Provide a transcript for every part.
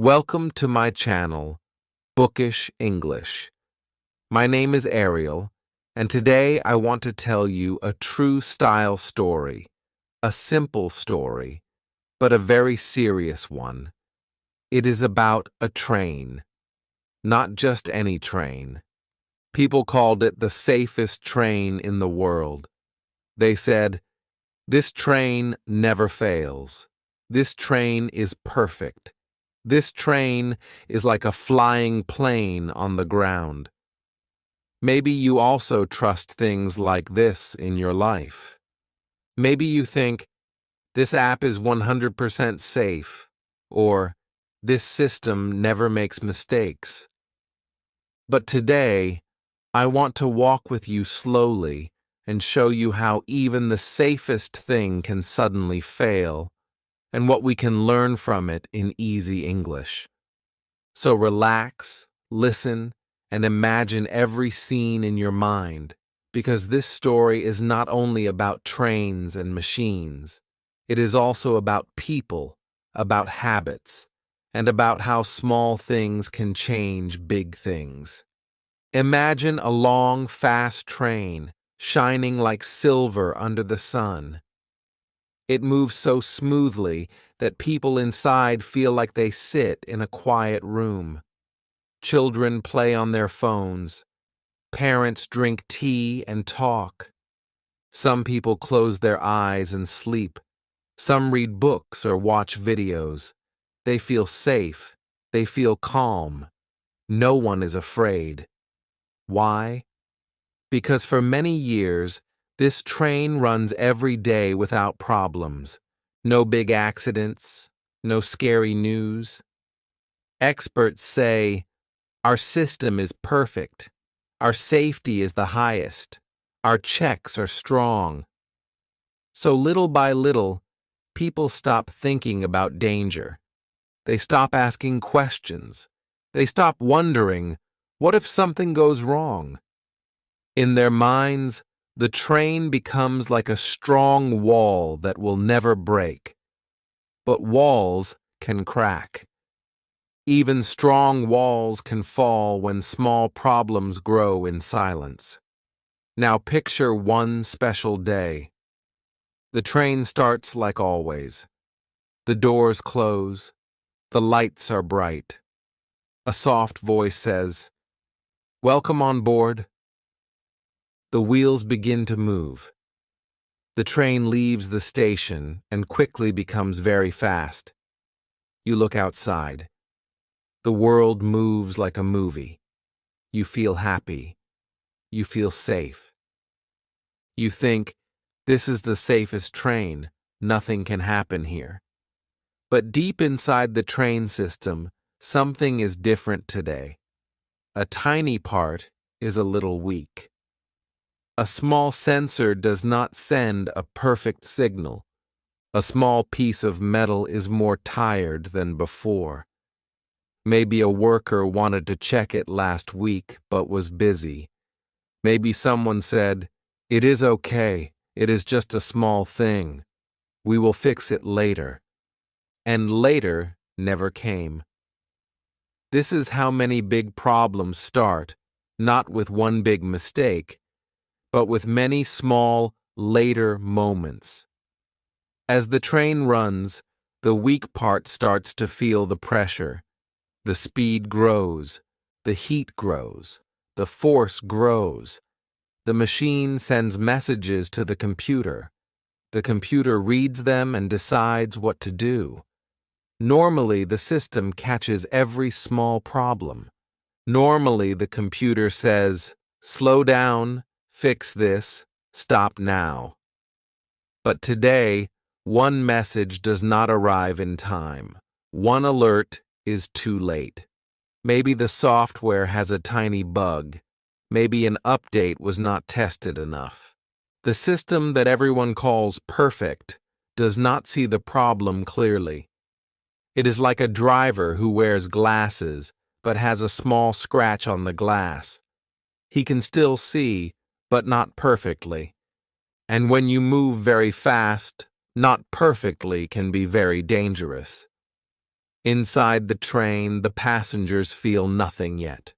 Welcome to my channel, Bookish English. My name is Ariel, and today I want to tell you a true style story, a simple story, but a very serious one. It is about a train, not just any train. People called it the safest train in the world. They said, "This train never fails. This train is perfect. This train is like a flying plane on the ground." Maybe you also trust things like this in your life. Maybe you think, this app is 100% safe, or this system never makes mistakes. But today, I want to walk with you slowly and show you how even the safest thing can suddenly fail, and what we can learn from it in easy English. So relax, listen, and imagine every scene in your mind, because this story is not only about trains and machines. It is also about people, about habits, and about how small things can change big things. Imagine a long, fast train shining like silver under the sun. It moves so smoothly that people inside feel like they sit in a quiet room. Children play on their phones. Parents drink tea and talk. Some people close their eyes and sleep. Some read books or watch videos. They feel safe. They feel calm. No one is afraid. Why? Because for many years, this train runs every day without problems. No big accidents, no scary news. Experts say, our system is perfect. Our safety is the highest. Our checks are strong. So little by little, people stop thinking about danger. They stop asking questions. They stop wondering, what if something goes wrong? In their minds, the train becomes like a strong wall that will never break. But walls can crack. Even strong walls can fall when small problems grow in silence. Now picture one special day. The train starts like always. The doors close. The lights are bright. A soft voice says, "Welcome on board." The wheels begin to move. The train leaves the station and quickly becomes very fast. You look outside. The world moves like a movie. You feel happy. You feel safe. You think, this is the safest train. Nothing can happen here. But deep inside the train system, something is different today. A tiny part is a little weak. A small sensor does not send a perfect signal. A small piece of metal is more tired than before. Maybe a worker wanted to check it last week but was busy. Maybe someone said, "It is okay. It is just a small thing. We will fix it later." And later never came. This is how many big problems start, not with one big mistake, but with many small, later moments. As the train runs, the weak part starts to feel the pressure. The speed grows, the heat grows, the force grows. The machine sends messages to the computer. The computer reads them and decides what to do. Normally, the system catches every small problem. Normally, the computer says, "Slow down, fix this, stop now." But today, one message does not arrive in time. One alert is too late. Maybe the software has a tiny bug. Maybe an update was not tested enough. The system that everyone calls perfect does not see the problem clearly. It is like a driver who wears glasses but has a small scratch on the glass. He can still see, but not perfectly. And when you move very fast, not perfectly can be very dangerous. Inside the train, the passengers feel nothing yet.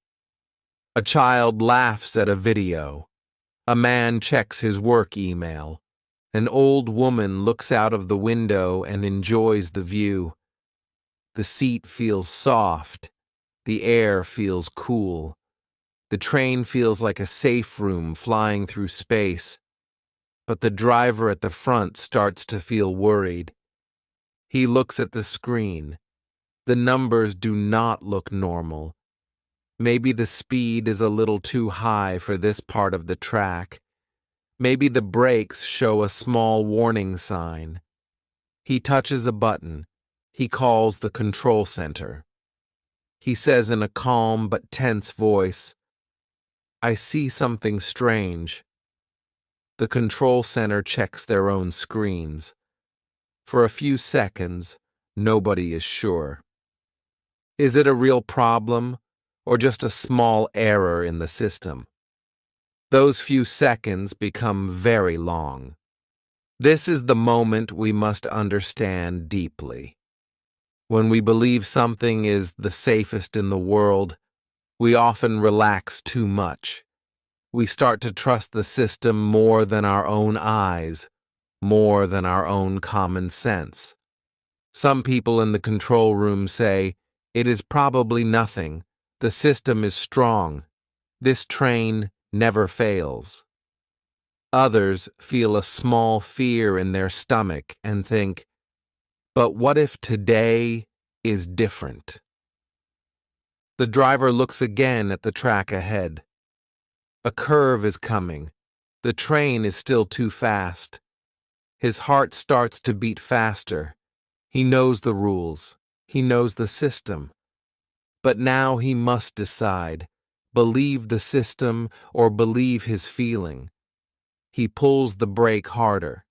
A child laughs at a video. A man checks his work email. An old woman looks out of the window and enjoys the view. The seat feels soft. The air feels cool. The train feels like a safe room flying through space. But the driver at the front starts to feel worried. He looks at the screen. The numbers do not look normal. Maybe the speed is a little too high for this part of the track. Maybe the brakes show a small warning sign. He touches a button. He calls the control center. He says in a calm but tense voice, "I see something strange." The control center checks their own screens. For a few seconds, nobody is sure. Is it a real problem, or just a small error in the system? Those few seconds become very long. This is the moment we must understand deeply. When we believe something is the safest in the world, we often relax too much. We start to trust the system more than our own eyes, more than our own common sense. Some people in the control room say, "It is probably nothing. The system is strong. This train never fails." Others feel a small fear in their stomach and think, "But what if today is different?" The driver looks again at the track ahead. A curve is coming. The train is still too fast. His heart starts to beat faster. He knows the rules. He knows the system. But now he must decide, believe the system or believe his feeling. He pulls the brake harder.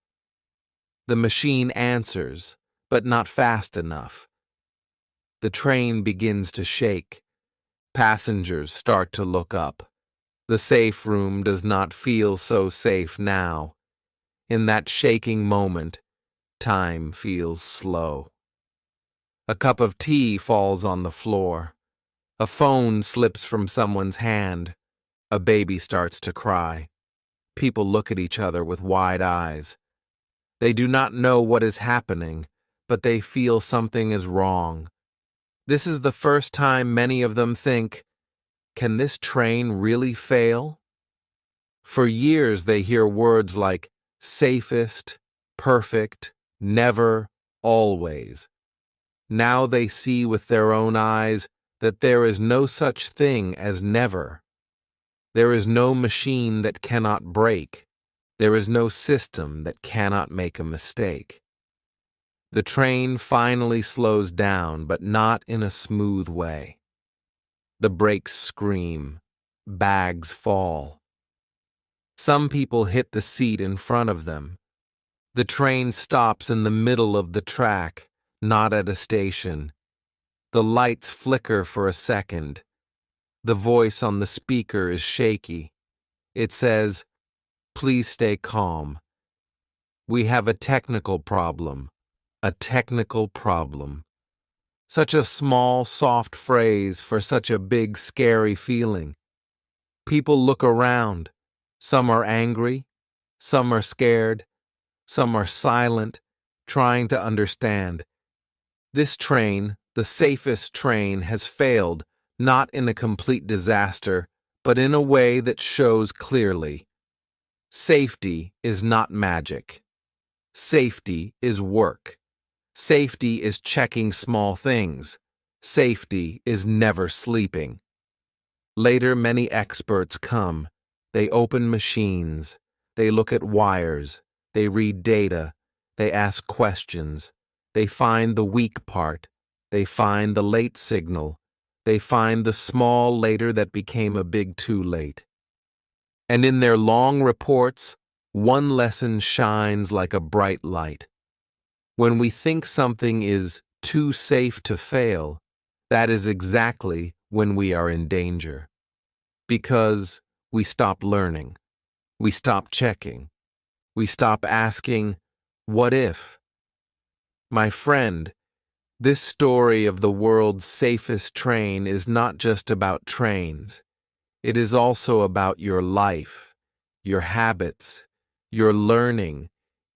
The machine answers, but not fast enough. The train begins to shake. Passengers start to look up. The safe room does not feel so safe now. In that shaking moment, time feels slow. A cup of tea falls on the floor. A phone slips from someone's hand. A baby starts to cry. People look at each other with wide eyes. They do not know what is happening, but they feel something is wrong. This is the first time many of them think, "Can this train really fail?" For years they hear words like safest, perfect, never, always. Now they see with their own eyes that there is no such thing as never. There is no machine that cannot break. There is no system that cannot make a mistake. The train finally slows down, but not in a smooth way. The brakes scream. Bags fall. Some people hit the seat in front of them. The train stops in the middle of the track, not at a station. The lights flicker for a second. The voice on the speaker is shaky. It says, "Please stay calm. We have a technical problem. A technical problem." Such a small, soft phrase for such a big, scary feeling. People look around. Some are angry. Some are scared. Some are silent, trying to understand. This train, the safest train, has failed, not in a complete disaster, but in a way that shows clearly. Safety is not magic. Safety is work. Safety is checking small things. Safety is never sleeping. Later, many experts come. They open machines. They look at wires. They read data. They ask questions. They find the weak part. They find the late signal. They find the small later that became a big too late. And in their long reports, one lesson shines like a bright light. When we think something is too safe to fail, that is exactly when we are in danger. Because we stop learning. We stop checking. We stop asking, "What if?" My friend, This story of the world's safest train is not just about trains. It is also about your life, your habits, your learning,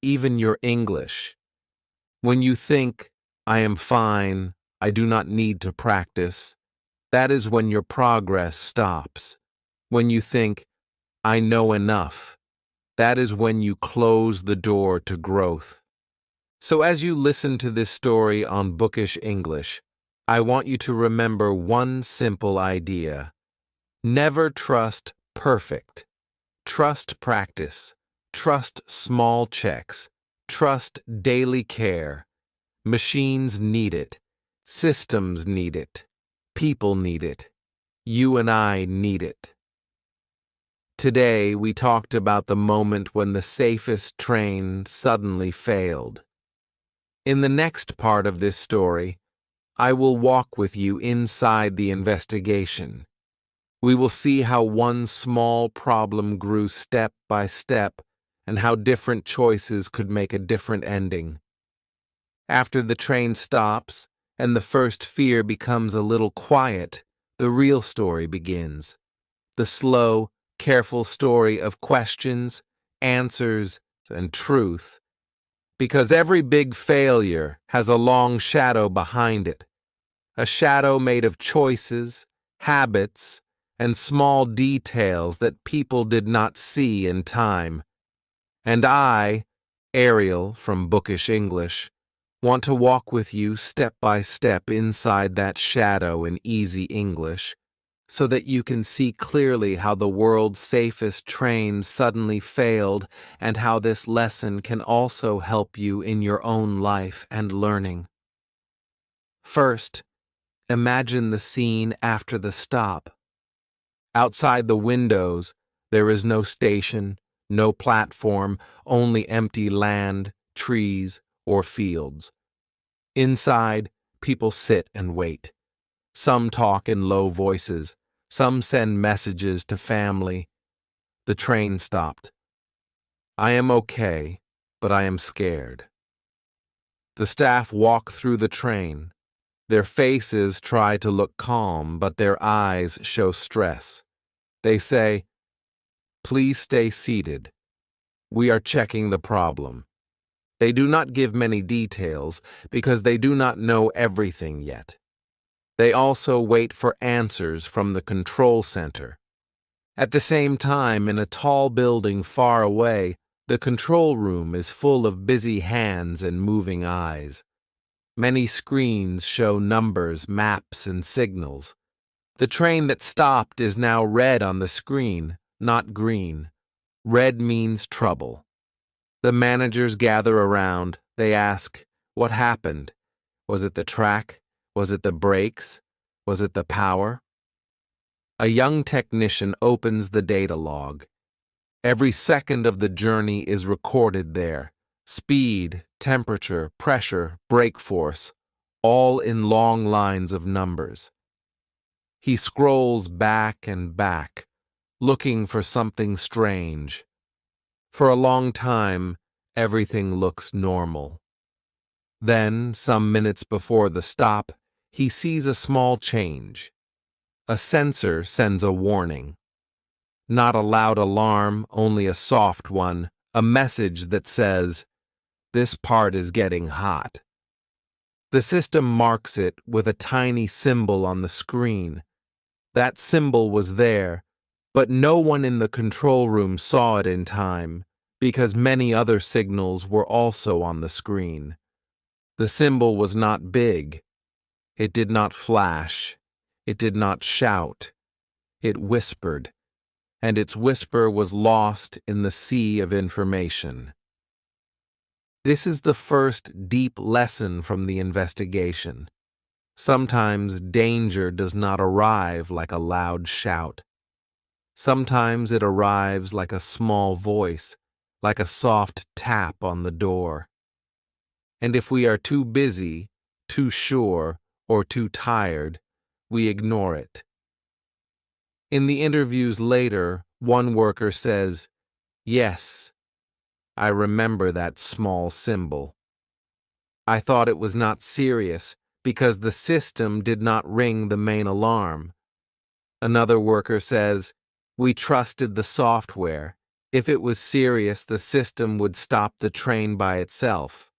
even your English. When you think, I am fine, I do not need to practice, that is when your progress stops. When you think, I know enough, that is when you close the door to growth. So as you listen to this story on Bookish English, I want you to remember one simple idea. Never trust perfect. Trust practice. Trust small checks. Trust daily care. Machines need it. Systems need it. People need it. You and I need it. Today, we talked about the moment when the safest train suddenly failed. In the next part of this story, I will walk with you inside the investigation. We will see how one small problem grew step by step and how different choices could make a different ending. After the train stops and the first fear becomes a little quiet, the real story begins. The slow, careful story of questions, answers, and truth. Because every big failure has a long shadow behind it. A shadow made of choices, habits, and small details that people did not see in time. And I, Ariel from Bookish English, want to walk with you step by step inside that shadow in easy English, so that you can see clearly how the world's safest train suddenly failed and how this lesson can also help you in your own life and learning. First, imagine the scene after the stop. Outside the windows, there is no station, no platform, only empty land, trees, or fields. Inside, people sit and wait. Some talk in low voices. Some send messages to family. The train stopped. I am okay, but I am scared. The staff walk through the train. Their faces try to look calm, but their eyes show stress. They say, "Please stay seated. We are checking the problem." They do not give many details because they do not know everything yet. They also wait for answers from the control center. At the same time, in a tall building far away, the control room is full of busy hands and moving eyes. Many screens show numbers, maps, and signals. The train that stopped is now red on the screen, not green. Red means trouble. The managers gather around. They ask, what happened? Was it the track? Was it the brakes? Was it the power? A young technician opens the data log. Every second of the journey is recorded there. Speed, temperature, pressure, brake force, all in long lines of numbers. He scrolls back and back, looking for something strange. For a long time, everything looks normal. Then, some minutes before the stop, he sees a small change. A sensor sends a warning. Not a loud alarm, only a soft one, a message that says, "This part is getting hot." The system marks it with a tiny symbol on the screen. That symbol was there, but no one in the control room saw it in time, because many other signals were also on the screen. The symbol was not big. It did not flash. It did not shout. It whispered, and its whisper was lost in the sea of information. This is the first deep lesson from the investigation. Sometimes danger does not arrive like a loud shout. Sometimes it arrives like a small voice, like a soft tap on the door. And if we are too busy, too sure, or too tired, we ignore it. In the interviews later, one worker says, "Yes, I remember that small symbol. I thought it was not serious because the system did not ring the main alarm. Another worker says, "We trusted the software. If it was serious, the system would stop the train by itself."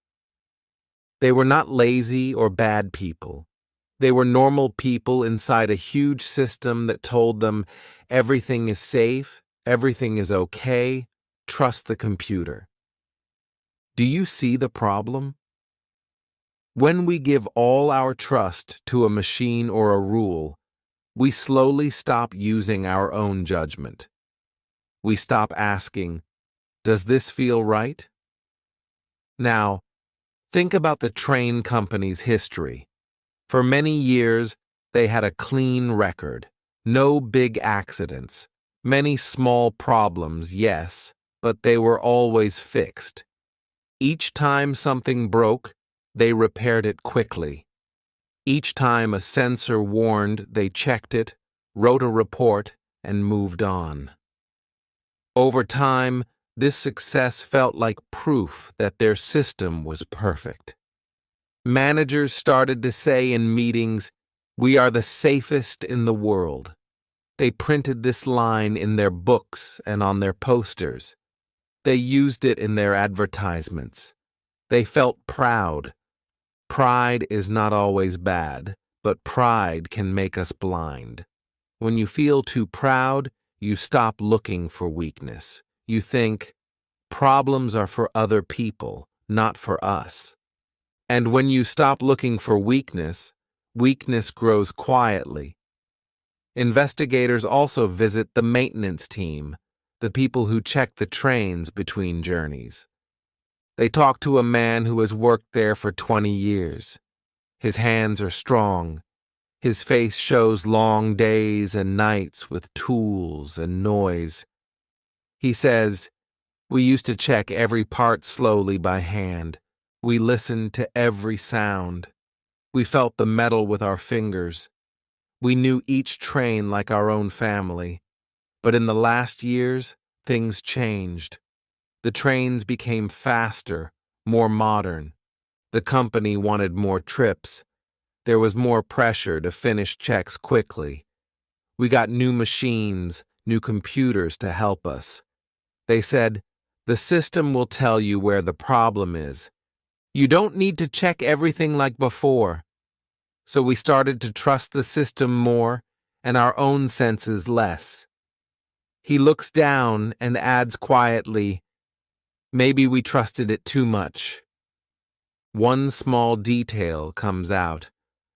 They were not lazy or bad people. They were normal people inside a huge system that told them everything is safe, everything is okay, trust the computer. Do you see the problem? When we give all our trust to a machine or a rule, we slowly stop using our own judgment. We stop asking, "Does this feel right?" Now, think about the train company's history. For many years, they had a clean record. No big accidents. Many small problems, yes, but they were always fixed. Each time something broke, they repaired it quickly. Each time a sensor warned, they checked it, wrote a report, and moved on. Over time, this success felt like proof that their system was perfect. Managers started to say in meetings, "We are the safest in the world." They printed this line in their books and on their posters. They used it in their advertisements. They felt proud. Pride is not always bad, but pride can make us blind. When you feel too proud, you stop looking for weakness. You think, problems are for other people, not for us. And when you stop looking for weakness, weakness grows quietly. Investigators also visit the maintenance team, the people who check the trains between journeys. They talk to a man who has worked there for 20 years. His hands are strong. His face shows long days and nights with tools and noise. He says, "We used to check every part slowly by hand. We listened to every sound. We felt the metal with our fingers. We knew each train like our own family. But in the last years, things changed. The trains became faster, more modern. The company wanted more trips. There was more pressure to finish checks quickly. We got new machines, new computers to help us. They said, 'The system will tell you where the problem is. You don't need to check everything like before.' So we started to trust the system more and our own senses less." He looks down and adds quietly, "Maybe we trusted it too much." One small detail comes out.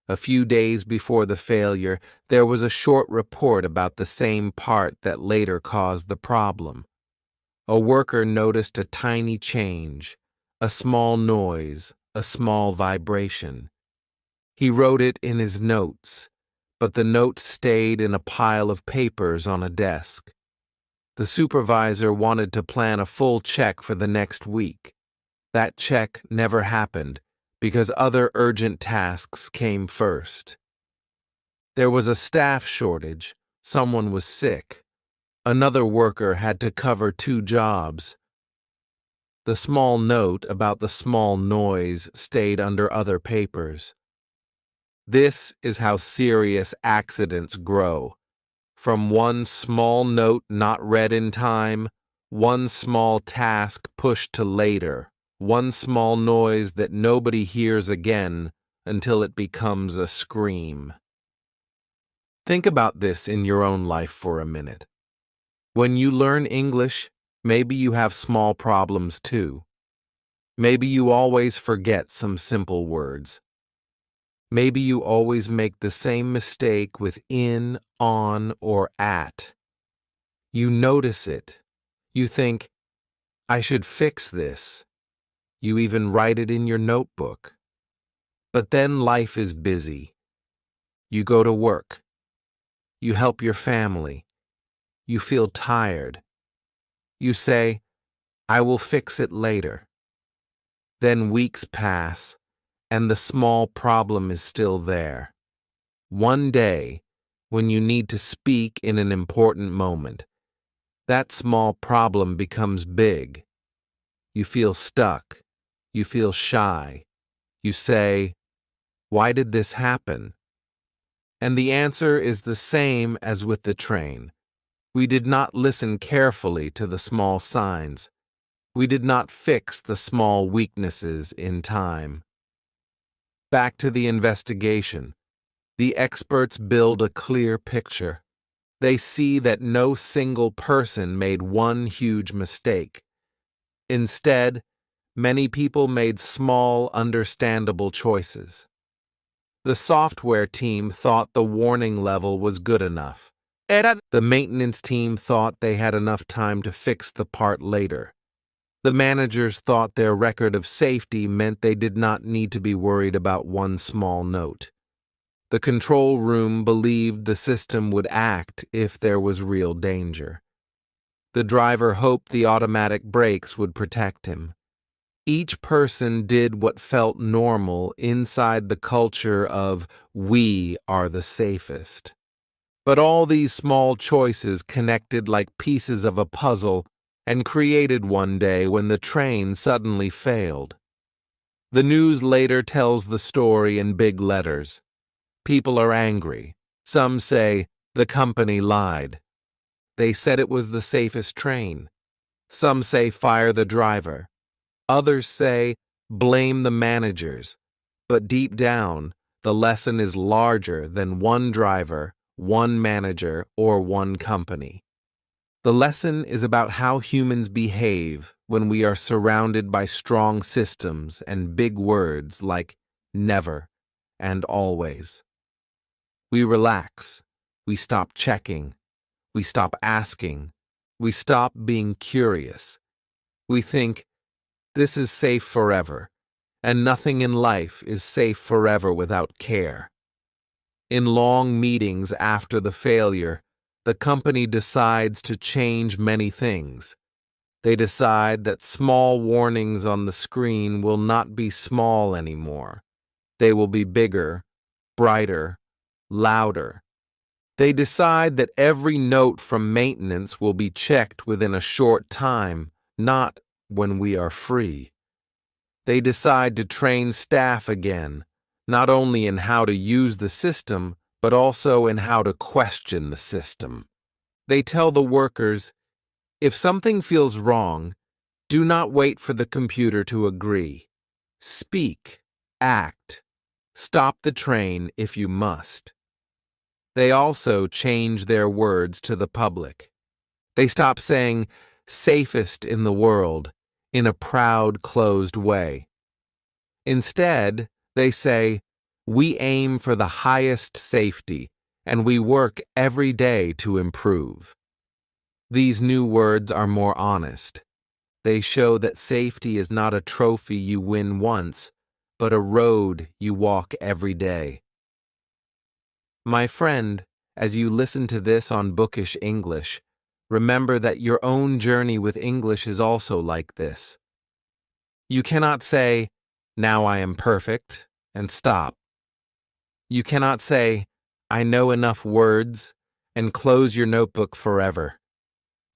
A few days before the failure, there was a short report about the same part that later caused the problem. A worker noticed a tiny change, a small noise, a small vibration. He wrote it in his notes, but the notes stayed in a pile of papers on a desk. The supervisor wanted to plan a full check for the next week. That check never happened because other urgent tasks came first. There was a staff shortage. Someone was sick. Another worker had to cover 2 jobs. The small note about the small noise stayed under other papers. This is how serious accidents grow. From one small note not read in time, one small task pushed to later, one small noise that nobody hears again until it becomes a scream. Think about this in your own life for a minute. When you learn English, maybe you have small problems too. Maybe you always forget some simple words. Maybe you always make the same mistake with in, on, or at. You notice it. You think, "I should fix this." You even write it in your notebook. But then life is busy. You go to work. You help your family. You feel tired. You say, "I will fix it later." Then weeks pass, and the small problem is still there. One day, when you need to speak in an important moment, that small problem becomes big. You feel stuck. You feel shy. You say, Why did this happen? And the answer is the same as with the train. We did not listen carefully to the small signs. We did not fix the small weaknesses in time. Back to the investigation. The experts build a clear picture. They see that no single person made one huge mistake. Instead, many people made small, understandable choices. The software team thought the warning level was good enough. The maintenance team thought they had enough time to fix the part later. The managers thought their record of safety meant they did not need to be worried about one small note. The control room believed the system would act if there was real danger. The driver hoped the automatic brakes would protect him. Each person did what felt normal inside the culture of "we are the safest." But all these small choices connected like pieces of a puzzle and created one day when the train suddenly failed. The news later tells the story in big letters. People are angry. Some say the company lied. They said it was the safest train. Some say fire the driver. Others say blame the managers. But deep down, the lesson is larger than one driver, one manager, or one company. The lesson is about how humans behave when we are surrounded by strong systems and big words like never and always. We relax. We stop checking. We stop asking. We stop being curious. We think, this is safe forever, and nothing in life is safe forever without care. In long meetings after the failure, the company decides to change many things. They decide that small warnings on the screen will not be small anymore. They will be bigger, brighter, louder. They decide that every note from maintenance will be checked within a short time, not when we are free. They decide to train staff again, not only in how to use the system, but also in how to question the system. They tell the workers, if something feels wrong, do not wait for the computer to agree. Speak, act, stop the train if you must. They also change their words to the public. They stop saying, safest in the world, in a proud, closed way. Instead, they say, we aim for the highest safety, and we work every day to improve. These new words are more honest. They show that safety is not a trophy you win once, but a road you walk every day. My friend, as you listen to this on Bookish English, remember that your own journey with English is also like this. You cannot say, now I am perfect, and stop. You cannot say, I know enough words, and close your notebook forever.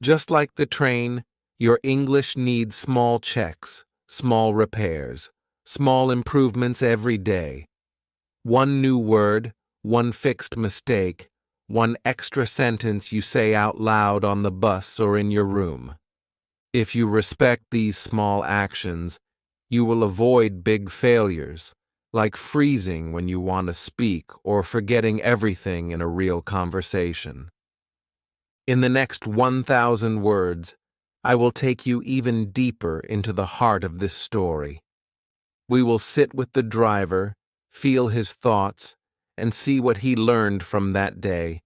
Just like the train, your English needs small checks, small repairs, small improvements every day. One new word, one fixed mistake, one extra sentence you say out loud on the bus or in your room. If you respect these small actions, you will avoid big failures, like freezing when you want to speak or forgetting everything in a real conversation. In the next 1,000 words, I will take you even deeper into the heart of this story. We will sit with the driver, feel his thoughts, and see what he learned from that day,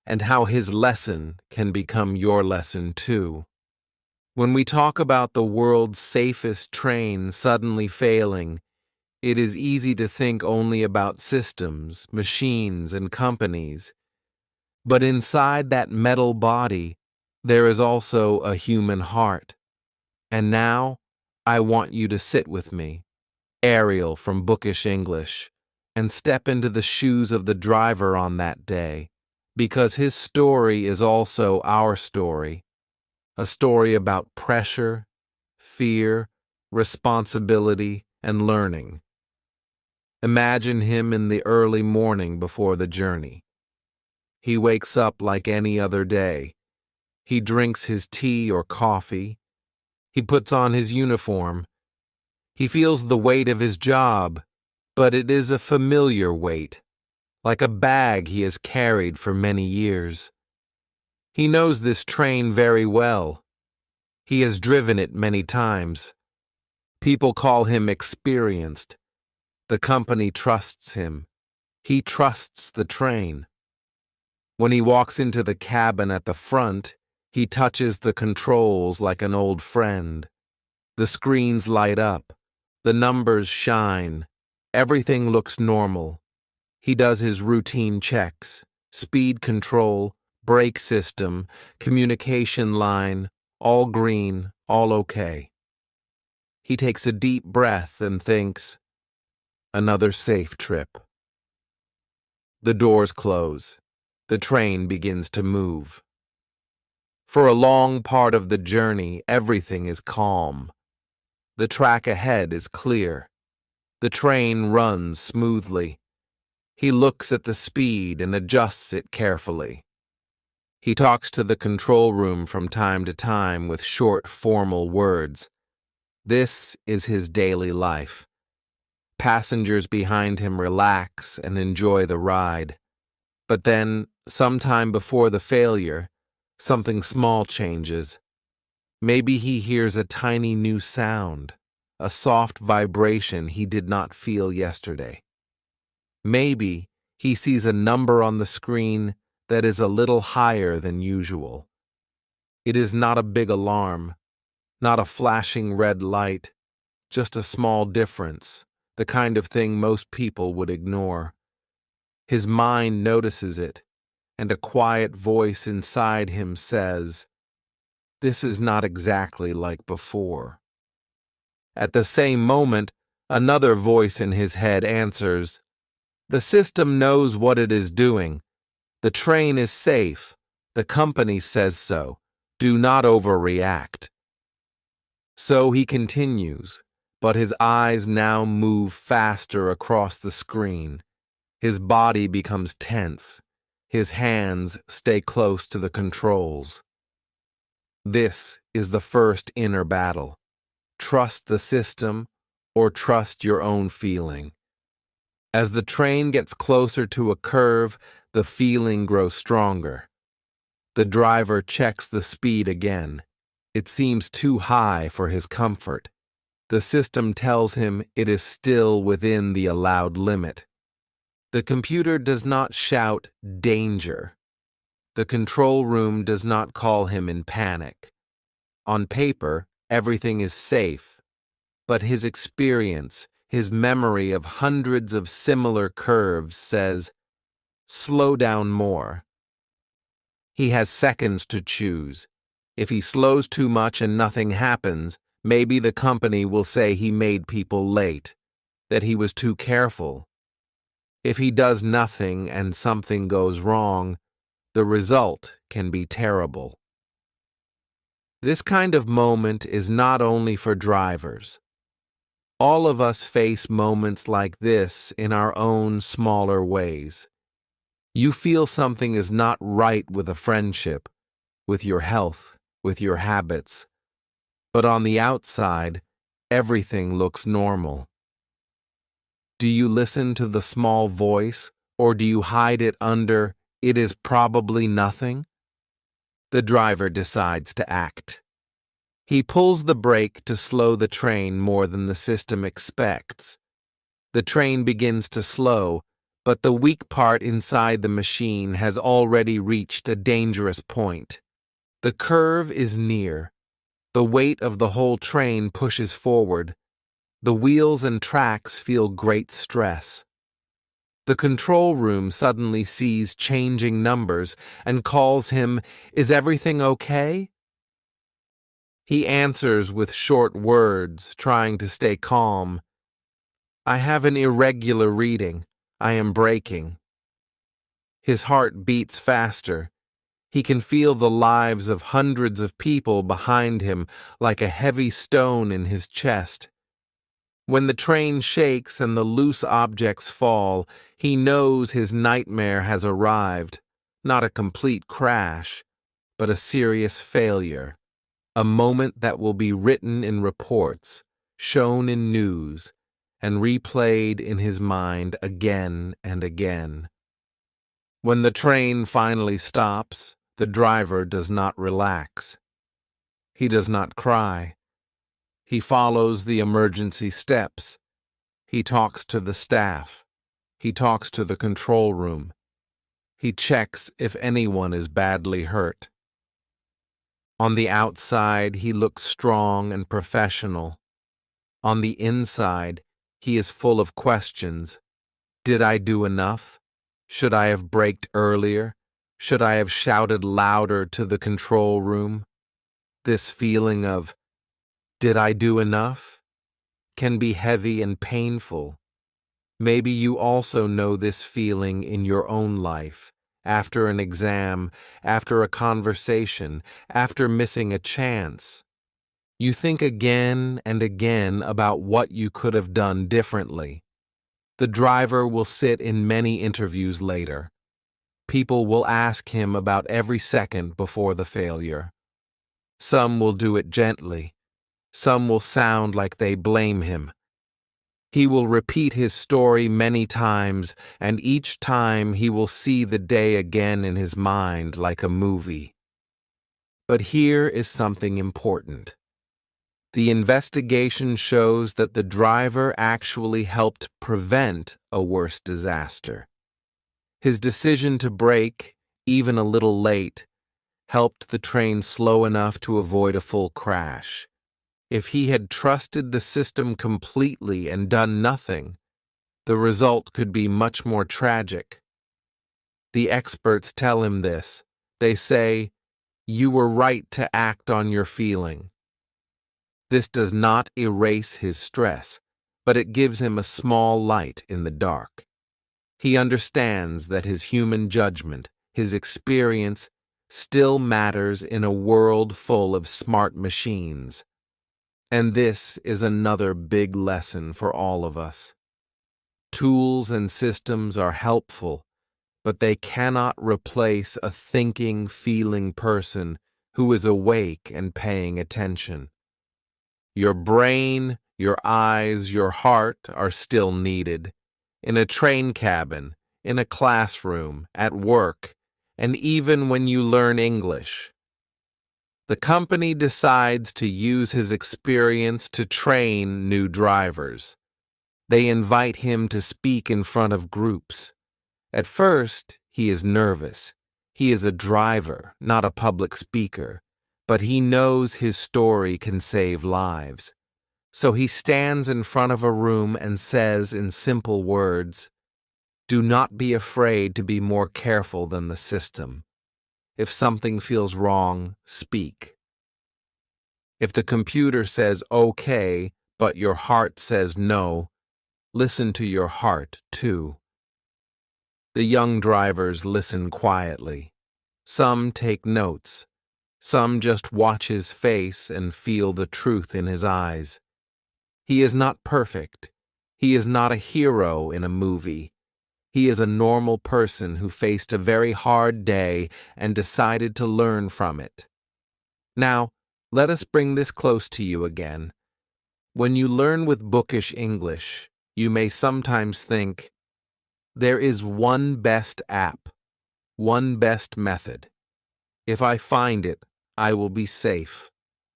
and how his lesson can become your lesson too. When we talk about the world's safest train suddenly failing, it is easy to think only about systems, machines, and companies. But inside that metal body, there is also a human heart. And now, I want you to sit with me, Ariel from Bookish English, and step into the shoes of the driver on that day, because his story is also our story. A story about pressure, fear, responsibility, and learning. Imagine him in the early morning before the journey. He wakes up like any other day. He drinks his tea or coffee. He puts on his uniform. He feels the weight of his job, but it is a familiar weight, like a bag he has carried for many years. He knows this train very well. He has driven it many times. People call him experienced. The company trusts him. He trusts the train. When he walks into the cabin at the front, he touches the controls like an old friend. The screens light up. The numbers shine. Everything looks normal. He does his routine checks: speed control, brake system, communication line, all green, all okay. He takes a deep breath and thinks, another safe trip. The doors close. The train begins to move. For a long part of the journey, everything is calm. The track ahead is clear. The train runs smoothly. He looks at the speed and adjusts it carefully. He talks to the control room from time to time with short, formal words. This is his daily life. Passengers behind him relax and enjoy the ride. But then, sometime before the failure, something small changes. Maybe he hears a tiny new sound, a soft vibration he did not feel yesterday. Maybe he sees a number on the screen that is a little higher than usual. It is not a big alarm, not a flashing red light, just a small difference, the kind of thing most people would ignore. His mind notices it, and a quiet voice inside him says, "This is not exactly like before." At the same moment, another voice in his head answers, "The system knows what it is doing. The train is safe. The company says so. Do not overreact." So he continues, but his eyes now move faster across the screen. His body becomes tense. His hands stay close to the controls. This is the first inner battle. Trust the system or trust your own feeling. As the train gets closer to a curve, the feeling grows stronger. The driver checks the speed again. It seems too high for his comfort. The system tells him it is still within the allowed limit. The computer does not shout, "Danger." The control room does not call him in panic. On paper, everything is safe, but his experience, his memory of hundreds of similar curves says, "Slow down more." He has seconds to choose. If he slows too much and nothing happens, maybe the company will say he made people late, that he was too careful. If he does nothing and something goes wrong, the result can be terrible. This kind of moment is not only for drivers. All of us face moments like this in our own smaller ways. You feel something is not right with a friendship, with your health, with your habits. But on the outside, everything looks normal. Do you listen to the small voice, or do you hide it under, "It is probably nothing"? The driver decides to act. He pulls the brake to slow the train more than the system expects. The train begins to slow, but the weak part inside the machine has already reached a dangerous point. The curve is near. The weight of the whole train pushes forward. The wheels and tracks feel great stress. The control room suddenly sees changing numbers and calls him, "Is everything okay?" He answers with short words, trying to stay calm. "I have an irregular reading. I am braking." His heart beats faster. He can feel the lives of hundreds of people behind him like a heavy stone in his chest. When the train shakes and the loose objects fall, he knows his nightmare has arrived, not a complete crash, but a serious failure, a moment that will be written in reports, shown in news, and replayed in his mind again and again. When the train finally stops, the driver does not relax. He does not cry. He follows the emergency steps. He talks to the staff. He talks to the control room. He checks if anyone is badly hurt. On the outside, he looks strong and professional. On the inside, he is full of questions. Did I do enough? Should I have braked earlier? Should I have shouted louder to the control room? This feeling of, did I do enough? Can be heavy and painful. Maybe you also know this feeling in your own life, after an exam, after a conversation, after missing a chance. You think again and again about what you could have done differently. The driver will sit in many interviews later. People will ask him about every second before the failure. Some will do it gently. Some will sound like they blame him. He will repeat his story many times, and each time he will see the day again in his mind like a movie. But here is something important. The investigation shows that the driver actually helped prevent a worse disaster. His decision to brake, even a little late, helped the train slow enough to avoid a full crash. If he had trusted the system completely and done nothing, the result could be much more tragic. The experts tell him this. They say, "You were right to act on your feeling." This does not erase his stress, but it gives him a small light in the dark. He understands that his human judgment, his experience, still matters in a world full of smart machines. And this is another big lesson for all of us. Tools and systems are helpful, but they cannot replace a thinking, feeling person who is awake and paying attention. Your brain, your eyes, your heart are still needed. In a train cabin, in a classroom, at work, and even when you learn English. The company decides to use his experience to train new drivers. They invite him to speak in front of groups. At first, he is nervous. He is a driver, not a public speaker, but he knows his story can save lives. So he stands in front of a room and says in simple words, "Do not be afraid to be more careful than the system. If something feels wrong, speak." If the computer says okay, but your heart says no, listen to your heart too. The young drivers listen quietly. Some take notes. Some just watch his face and feel the truth in his eyes. He is not perfect. He is not a hero in a movie. He is a normal person who faced a very hard day and decided to learn from it. Now, let us bring this close to you again. When you learn with Bookish English, you may sometimes think, there is one best app, one best method. If I find it, I will be safe.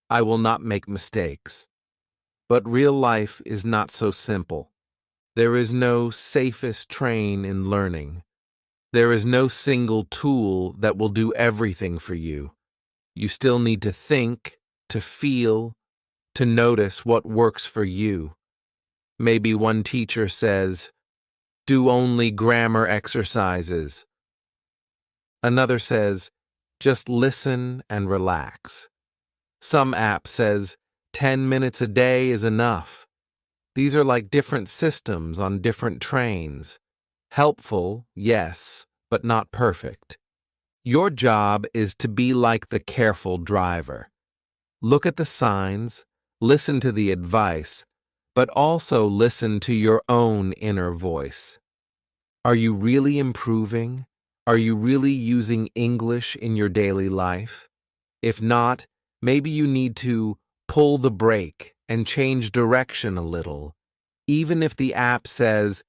I will not make mistakes. But real life is not so simple. There is no safest train in learning. There is no single tool that will do everything for you. You still need to think, to feel, to notice what works for you. Maybe one teacher says, "Do only grammar exercises." Another says, "Just listen and relax." Some app says, 10 minutes a day is enough. These are like different systems on different trains. Helpful, yes, but not perfect. Your job is to be like the careful driver. Look at the signs, listen to the advice, but also listen to your own inner voice. Are you really improving? Are you really using English in your daily life? If not, maybe you need to pull the brake and change direction a little, even if the app says,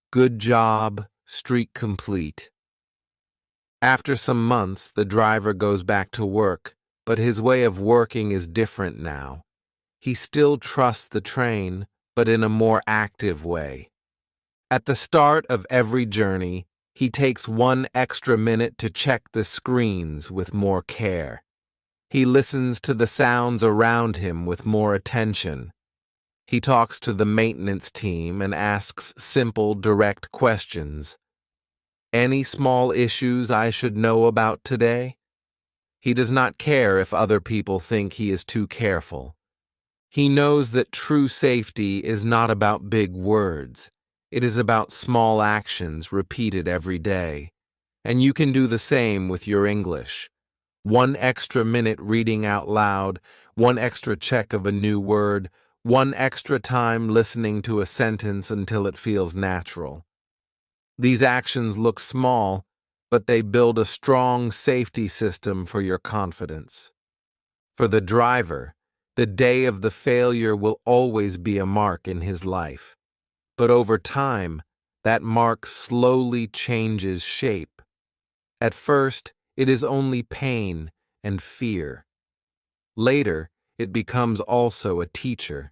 "Good job, streak complete." After some months, the driver goes back to work, but his way of working is different now. He still trusts the train, but in a more active way. At the start of every journey, he takes 1 extra minute to check the screens with more care. He listens to the sounds around him with more attention. He talks to the maintenance team and asks simple, direct questions. Any small issues I should know about today? He does not care if other people think he is too careful. He knows that true safety is not about big words. It is about small actions repeated every day. And you can do the same with your English. 1 extra minute reading out loud, 1 extra check of a new word, 1 extra time listening to a sentence until it feels natural. These actions look small, but they build a strong safety system for your confidence. For the driver, the day of the failure will always be a mark in his life. But over time, that mark slowly changes shape. At first, it is only pain and fear. Later, it becomes also a teacher.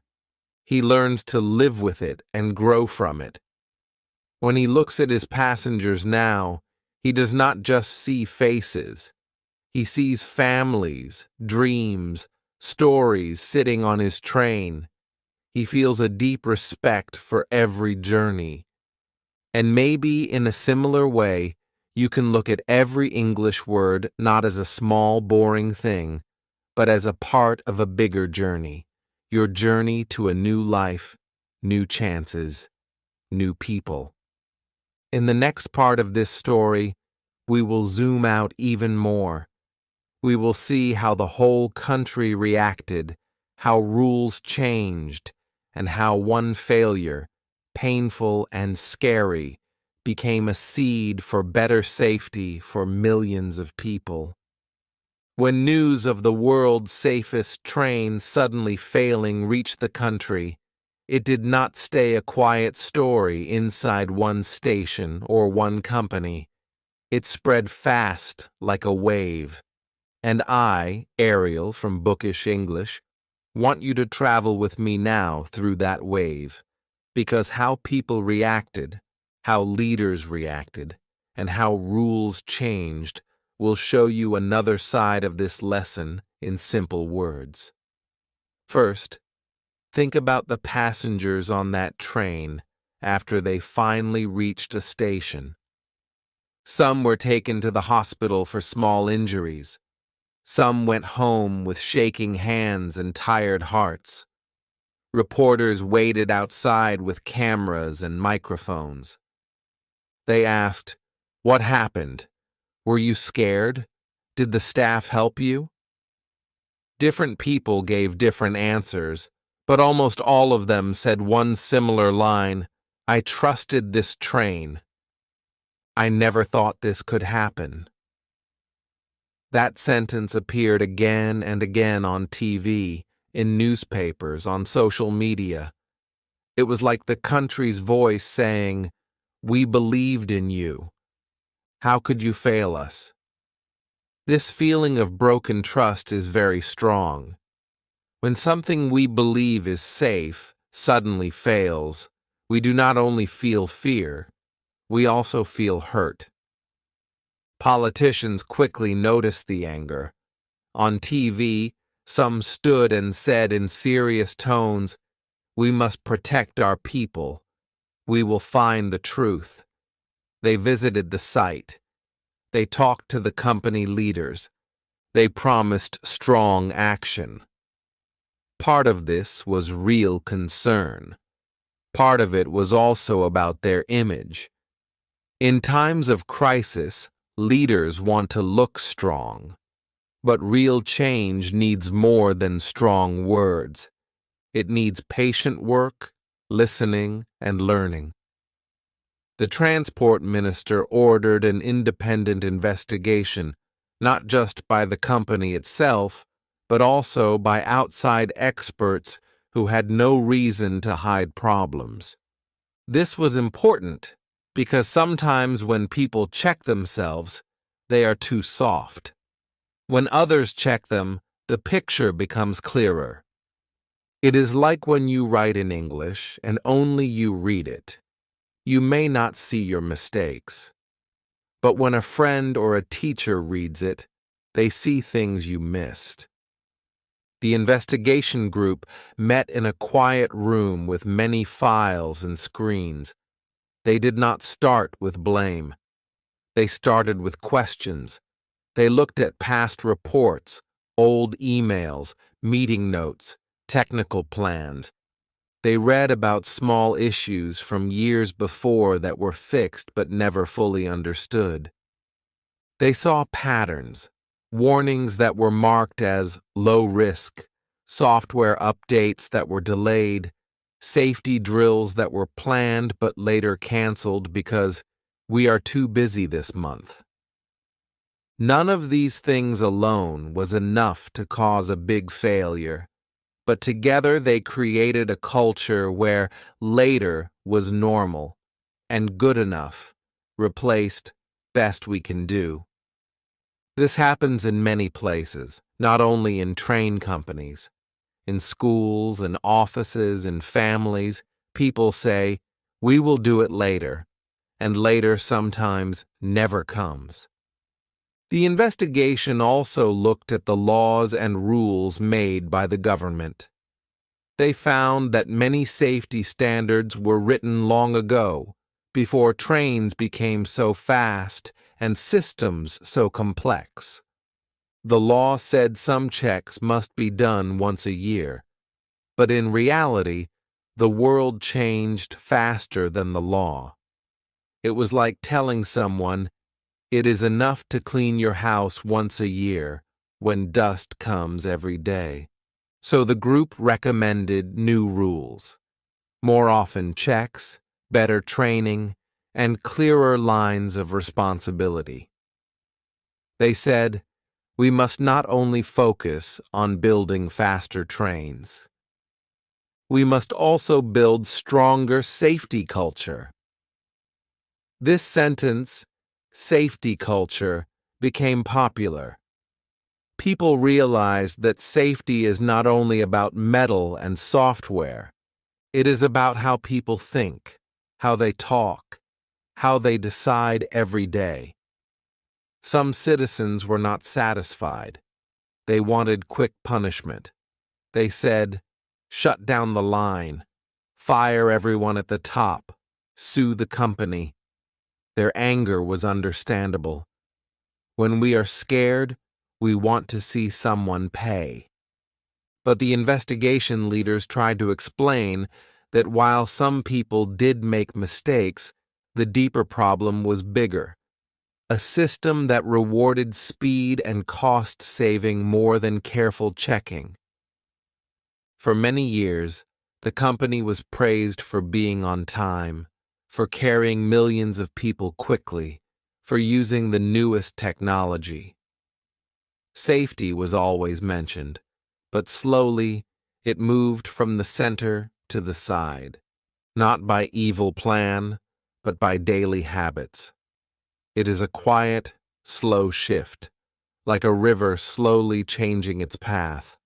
He learns to live with it and grow from it. When he looks at his passengers now, he does not just see faces. He sees families, dreams, stories sitting on his train. He feels a deep respect for every journey. And maybe in a similar way, you can look at every English word not as a small, boring thing, but as a part of a bigger journey. Your journey to a new life, new chances, new people. In the next part of this story, we will zoom out even more. We will see how the whole country reacted, how rules changed, and how one failure, painful and scary, became a seed for better safety for millions of people. When news of the world's safest train suddenly failing reached the country, it did not stay a quiet story inside one station or one company. It spread fast like a wave. And I, Ariel from Bookish English, want you to travel with me now through that wave, because how people reacted, how leaders reacted, and how rules changed will show you another side of this lesson in simple words. First, think about the passengers on that train after they finally reached a station. Some were taken to the hospital for small injuries. Some went home with shaking hands and tired hearts. Reporters waited outside with cameras and microphones. They asked, "What happened? Were you scared? Did the staff help you?" Different people gave different answers, but almost all of them said one similar line: "I trusted this train. I never thought this could happen." That sentence appeared again and again on TV, in newspapers, on social media. It was like the country's voice saying, "We believed in you. How could you fail us?" This feeling of broken trust is very strong. When something we believe is safe suddenly fails, we do not only feel fear, we also feel hurt. Politicians quickly noticed the anger. On TV, some stood and said in serious tones, "We must protect our people. We will find the truth." They visited the site. They talked to the company leaders. They promised strong action. Part of this was real concern. Part of it was also about their image. In times of crisis, leaders want to look strong. But real change needs more than strong words. It needs patient work, listening, and learning. The transport minister ordered an independent investigation, not just by the company itself, but also by outside experts who had no reason to hide problems. This was important because sometimes when people check themselves, they are too soft. When others check them, the picture becomes clearer. It is like when you write in English and only you read it. You may not see your mistakes. But when a friend or a teacher reads it, they see things you missed. The investigation group met in a quiet room with many files and screens. They did not start with blame. They started with questions. They looked at past reports, old emails, meeting notes, technical plans. They read about small issues from years before that were fixed but never fully understood. They saw patterns, warnings that were marked as low risk, software updates that were delayed, safety drills that were planned but later canceled because we are too busy this month. None of these things alone was enough to cause a big failure, but together they created a culture where later was normal and good enough replaced best we can do. This happens in many places, not only in train companies. In schools and offices and families, people say, "We will do it later," and later sometimes never comes. The investigation also looked at the laws and rules made by the government. They found that many safety standards were written long ago, before trains became so fast and systems so complex. The law said some checks must be done once a year, but in reality, the world changed faster than the law. It was like telling someone, "It is enough to clean your house once a year when dust comes every day." So the group recommended new rules, more often checks, better training, and clearer lines of responsibility. They said, "We must not only focus on building faster trains. We must also build stronger safety culture." This sentence, safety culture, became popular. People realized that safety is not only about metal and software. It is about how people think, how they talk, how they decide every day. Some citizens were not satisfied. They wanted quick punishment. They said, "Shut down the line, fire everyone at the top, sue the company." Their anger was understandable. When we are scared, we want to see someone pay. But the investigation leaders tried to explain that while some people did make mistakes, the deeper problem was bigger. A system that rewarded speed and cost saving more than careful checking. For many years, the company was praised for being on time, for carrying millions of people quickly, for using the newest technology. Safety was always mentioned, but slowly it moved from the center to the side, not by evil plan, but by daily habits. It is a quiet, slow shift, like a river slowly changing its path.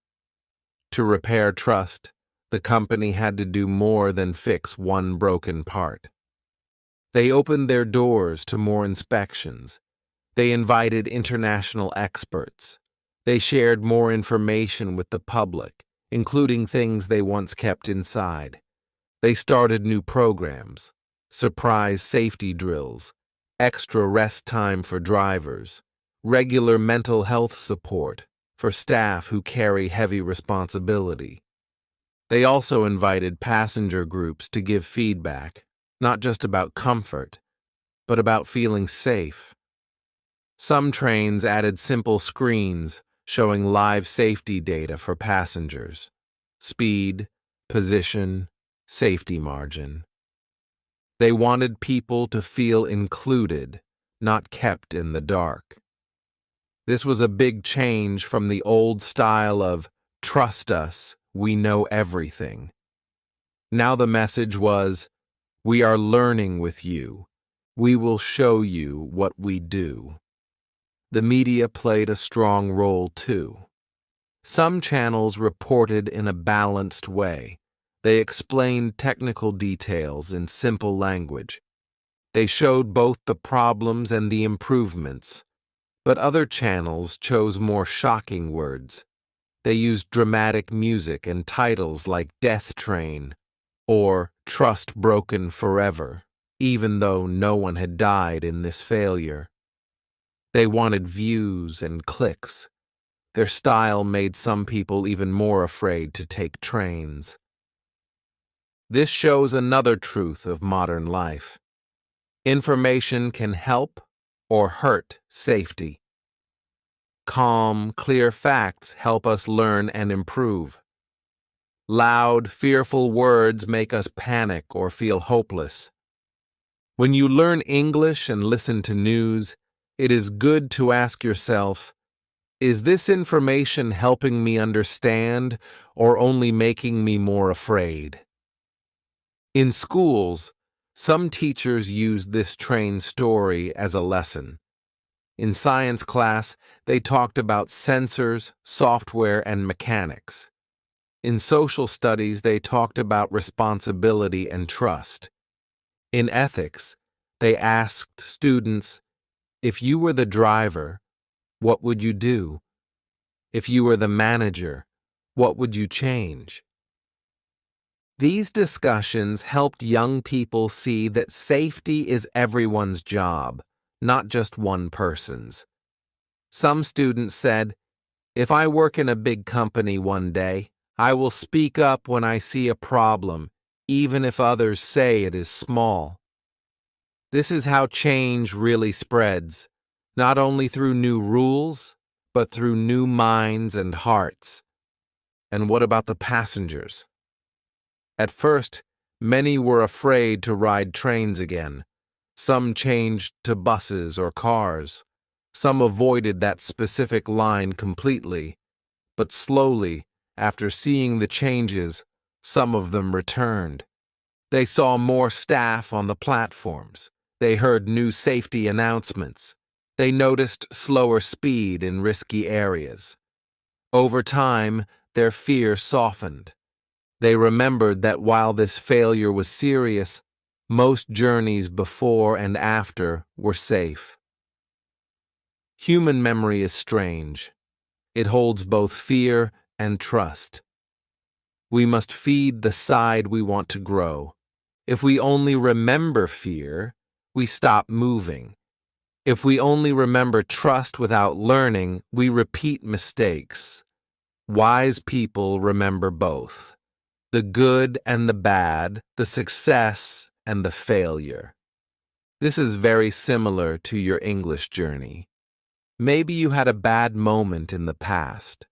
To repair trust, the company had to do more than fix one broken part. They opened their doors to more inspections. They invited international experts. They shared more information with the public, including things they once kept inside. They started new programs, surprise safety drills, extra rest time for drivers, regular mental health support for staff who carry heavy responsibility. They also invited passenger groups to give feedback, not just about comfort, but about feeling safe. Some trains added simple screens showing live safety data for passengers: speed, position, safety margin. They wanted people to feel included, not kept in the dark. This was a big change from the old style of, "Trust us, we know everything." Now the message was, "We are learning with you. We will show you what we do." The media played a strong role too. Some channels reported in a balanced way. They explained technical details in simple language. They showed both the problems and the improvements. But other channels chose more shocking words. They used dramatic music and titles like "Death Train" or "Trust Broken Forever," even though no one had died in this failure. They wanted views and clicks. Their style made some people even more afraid to take trains. This shows another truth of modern life. Information can help or hurt safety. Calm, clear facts help us learn and improve. Loud, fearful words make us panic or feel hopeless. When you learn English and listen to news, it is good to ask yourself, is this information helping me understand or only making me more afraid? In schools, some teachers use this train story as a lesson. In science class, they talked about sensors, software, and mechanics. In social studies, they talked about responsibility and trust. In ethics, they asked students, if you were the driver, what would you do? If you were the manager, what would you change? These discussions helped young people see that safety is everyone's job, not just one person's. Some students said, if I work in a big company one day, I will speak up when I see a problem, even if others say it is small. This is how change really spreads, not only through new rules, but through new minds and hearts. And what about the passengers? At first, many were afraid to ride trains again. Some changed to buses or cars. Some avoided that specific line completely. But slowly, after seeing the changes, some of them returned. They saw more staff on the platforms. They heard new safety announcements. They noticed slower speed in risky areas. Over time, their fear softened. They remembered that while this failure was serious, most journeys before and after were safe. Human memory is strange. It holds both fear and trust. We must feed the side we want to grow. If we only remember fear, we stop moving. If we only remember trust without learning, we repeat mistakes. Wise people remember both. The good and the bad, the success and the failure. This is very similar to your English journey. Maybe you had a bad moment in the past,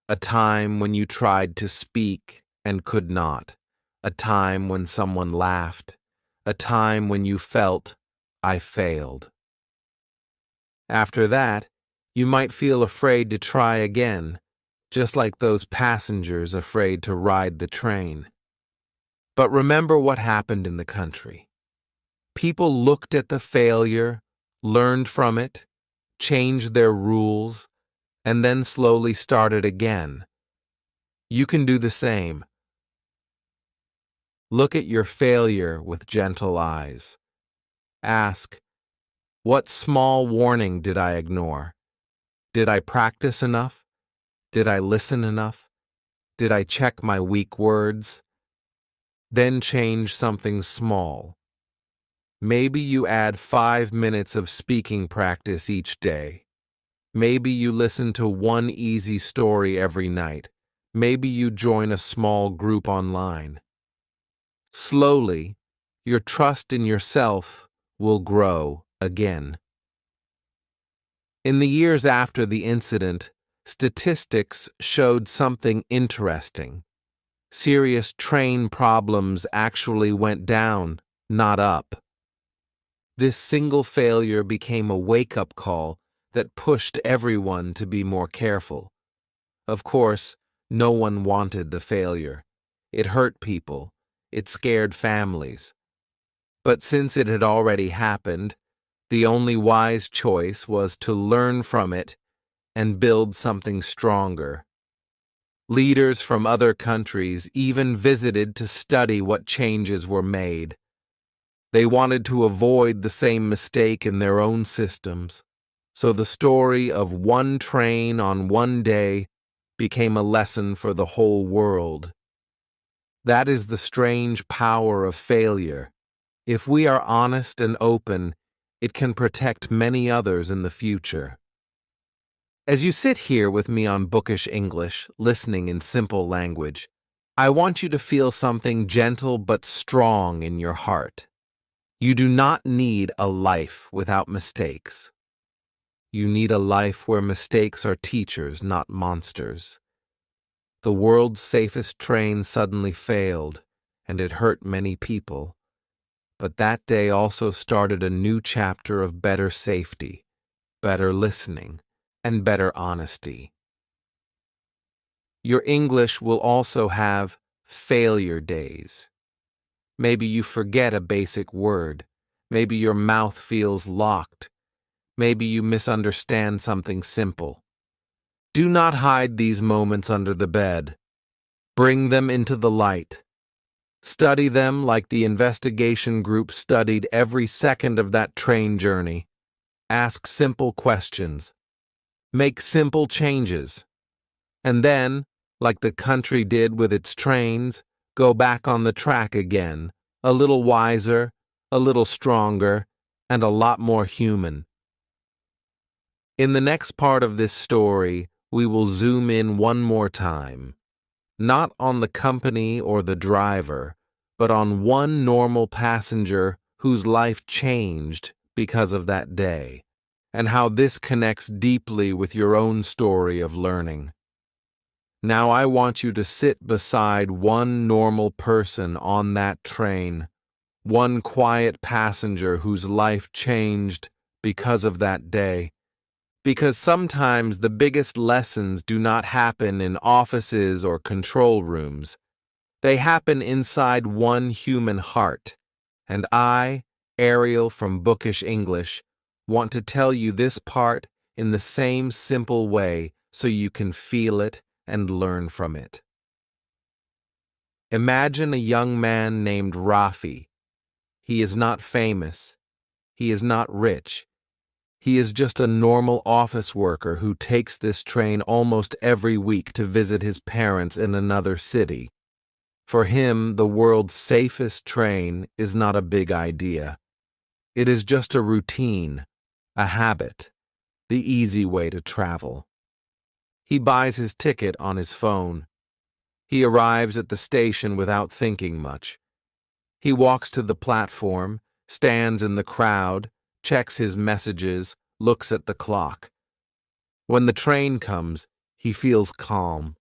a time when you tried to speak and could not, a time when someone laughed, a time when you felt, I failed. After that, you might feel afraid to try again, just like those passengers afraid to ride the train. But remember what happened in the country. People looked at the failure, learned from it, changed their rules, and then slowly started again. You can do the same. Look at your failure with gentle eyes. Ask, what small warning did I ignore? Did I practice enough? Did I listen enough? Did I check my weak words? Then change something small. Maybe you add 5 minutes of speaking practice each day. Maybe you listen to one easy story every night. Maybe you join a small group online. Slowly, your trust in yourself will grow again. In the years after the incident, statistics showed something interesting. Serious train problems actually went down, not up. This single failure became a wake-up call that pushed everyone to be more careful. Of course, no one wanted the failure. It hurt people. It scared families. But since it had already happened, the only wise choice was to learn from it and build something stronger. Leaders from other countries even visited to study what changes were made. They wanted to avoid the same mistake in their own systems, so the story of one train on one day became a lesson for the whole world. That is the strange power of failure. If we are honest and open, it can protect many others in the future. As you sit here with me on Bookish English, listening in simple language, I want you to feel something gentle but strong in your heart. You do not need a life without mistakes. You need a life where mistakes are teachers, not monsters. The world's safest train suddenly failed, and it hurt many people. But that day also started a new chapter of better safety, better listening, and better honesty. Your English will also have failure days. Maybe you forget a basic word. Maybe your mouth feels locked. Maybe you misunderstand something simple. Do not hide these moments under the bed. Bring them into the light. Study them like the investigation group studied every second of that train journey. Ask simple questions. Make simple changes. And then, like the country did with its trains, go back on the track again, a little wiser, a little stronger, and a lot more human. In the next part of this story, we will zoom in one more time. Not on the company or the driver, but on one normal passenger whose life changed because of that day, and how this connects deeply with your own story of learning. Now I want you to sit beside one normal person on that train, one quiet passenger whose life changed because of that day. Because sometimes the biggest lessons do not happen in offices or control rooms. They happen inside one human heart. And I, Ariel from Bookish English, want to tell you this part in the same simple way so you can feel it and learn from it. Imagine a young man named Rafi. He is not famous. He is not rich. He is just a normal office worker who takes this train almost every week to visit his parents in another city. For him, the world's safest train is not a big idea. It is just a routine, a habit, the easy way to travel. He buys his ticket on his phone. He arrives at the station without thinking much. He walks to the platform, stands in the crowd, checks his messages, looks at the clock. When the train comes, he feels calm.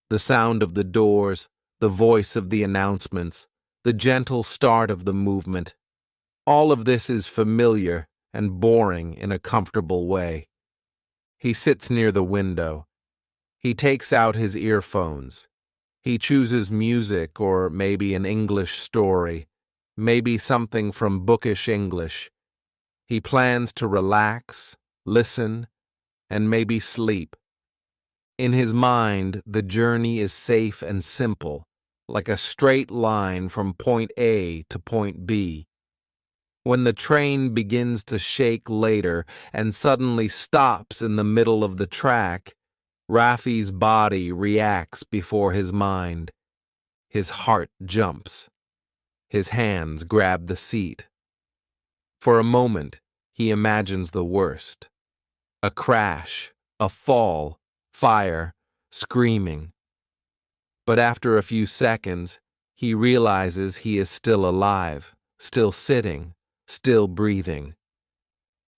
The sound of the doors, the voice of the announcements, the gentle start of the movement, all of this is familiar and boring in a comfortable way. He sits near the window. He takes out his earphones. He chooses music or maybe an English story, maybe something from Bookish English. He plans to relax, listen, and maybe sleep. In his mind, the journey is safe and simple, like a straight line from point A to point B. When the train begins to shake later and suddenly stops in the middle of the track, Rafi's body reacts before his mind. His heart jumps. His hands grab the seat. For a moment, he imagines the worst. A crash, a fall, fire, screaming. But after a few seconds, he realizes he is still alive, still sitting, still breathing.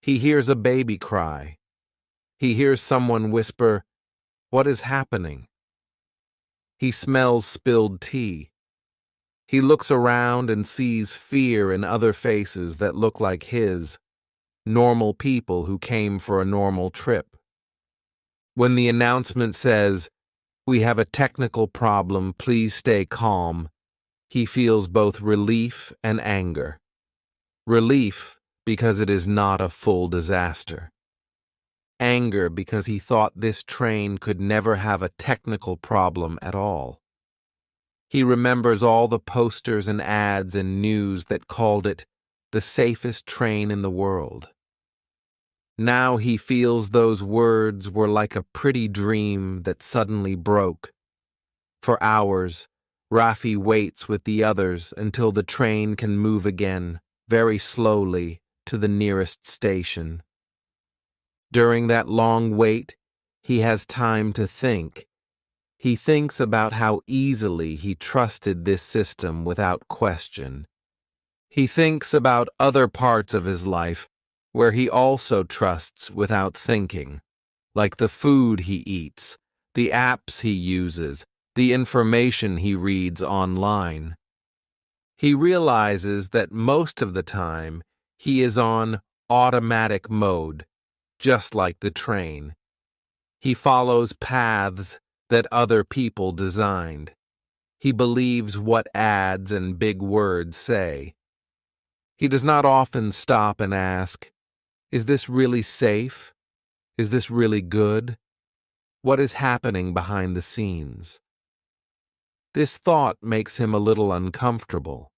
He hears a baby cry. He hears someone whisper, "What is happening?" He smells spilled tea. He looks around and sees fear in other faces that look like his, normal people who came for a normal trip. When the announcement says, "We have a technical problem, please stay calm," he feels both relief and anger. Relief because it is not a full disaster. Anger because he thought this train could never have a technical problem at all. He remembers all the posters and ads and news that called it the safest train in the world. Now he feels those words were like a pretty dream that suddenly broke. For hours, Rafi waits with the others until the train can move again, very slowly, to the nearest station. During that long wait, he has time to think. He thinks about how easily he trusted this system without question. He thinks about other parts of his life where he also trusts without thinking, like the food he eats, the apps he uses, the information he reads online. He realizes that most of the time he is on automatic mode, just like the train. He follows paths that other people designed. He believes what ads and big words say. He does not often stop and ask, "Is this really safe? Is this really good? What is happening behind the scenes?" This thought makes him a little uncomfortable,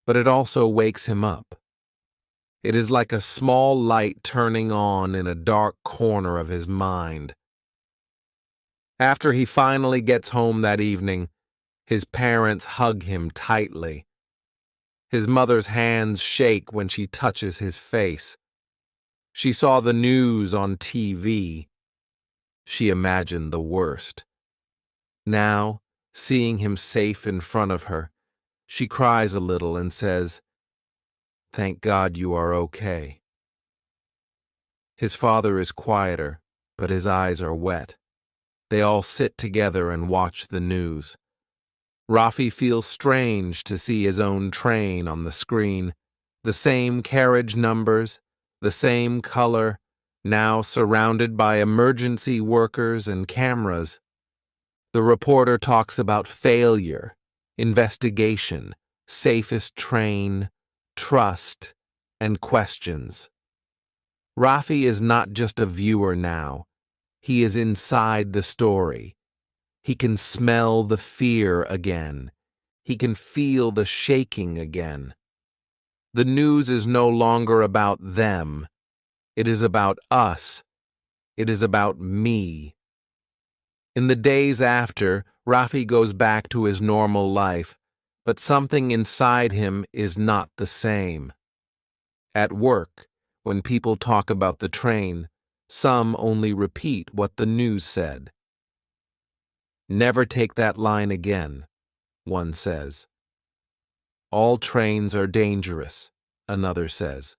but it also wakes him up. It is like a small light turning on in a dark corner of his mind. After he finally gets home that evening, his parents hug him tightly. His mother's hands shake when she touches his face. She saw the news on TV. She imagined the worst. Now, seeing him safe in front of her, she cries a little and says, "Thank God you are okay." His father is quieter, but his eyes are wet. They all sit together and watch the news. Rafi feels strange to see his own train on the screen, the same carriage numbers, the same color, now surrounded by emergency workers and cameras. The reporter talks about failure, investigation, safest train, trust, and questions. Rafi is not just a viewer now. He is inside the story. He can smell the fear again. He can feel the shaking again. The news is no longer about them. It is about us. It is about me. In the days after, Rafi goes back to his normal life, but something inside him is not the same. At work, when people talk about the train, some only repeat what the news said. "Never take that line again," one says. "All trains are dangerous," another says.